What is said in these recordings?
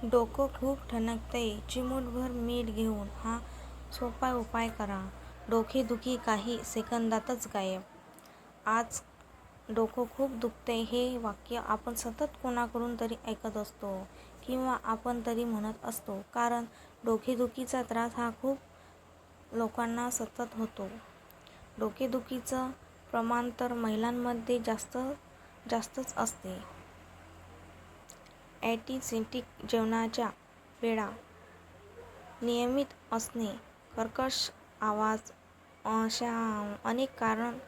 डोकं खूप ठणकतंय, चिमूटभर मीठ घेऊन हा सोपा उपाय करा. डोकेदुखी काही सेकंदातच गायब. आज डोकं खूप दुखतंय हे वाक्य आपण सतत कोणाकडून तरी ऐकत असतो किंवा आपण तरी म्हणत असतो. कारण डोकेदुखीचा त्रास हा खूप लोकांना सतत होतो. डोकेदुखीचं प्रमाण तर महिलांमध्ये जास्तच असते. ॲटिसेप्टिक जेवणाच्या वेळा नियमित असणे, कर्कश आवाज अशा अनेक कारण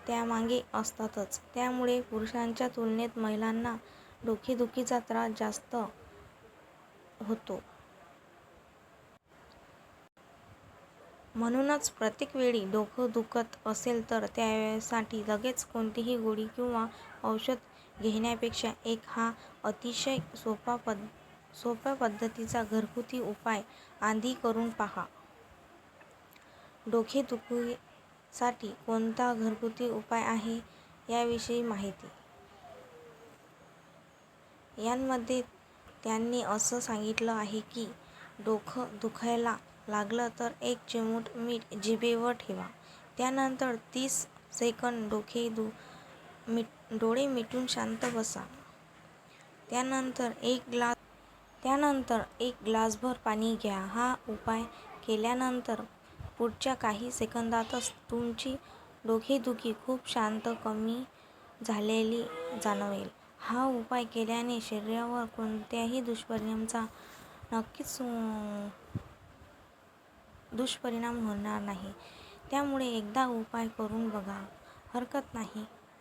त्यामागे असतातच. त्यामुळे पुरुषांच्या तुलनेत महिलांना डोकेदुखीचा त्रास जास्त होतो. म्हणूनच प्रत्येक वेळी डोकं दुखत असेल तर त्यासाठी लगेच कोणतीही गोळी किंवा औषध घेण्यापेक्षा हा अतिशय सोप्या पद्धतीचा घरगुती उपाय आधी करून पहा. डोकेदुखीसाठी कोणता घरगुती उपाय आहे याविषयी माहिती. यामध्ये त्यांनी असं सांगितलं आहे की डोकं दुखायला लागलं तर 1 चिमूट मीठ जिभेवर ठेवा. त्यानंतर 30 सेकंद डोळे मिटून शांत बसा. त्यानंतर एक ग्लासभर पाणी घ्या. हा उपाय केल्यानंतर पुढच्या काही सेकंदातच तुमची डोकेदुखी खूप कमी झालेली जाणवेल. हा उपाय केल्याने शरीरावर कोणत्याही दुष्परिणाम होणार नाही. त्यामुळे एकदा उपाय करून बघा, हरकत नाही.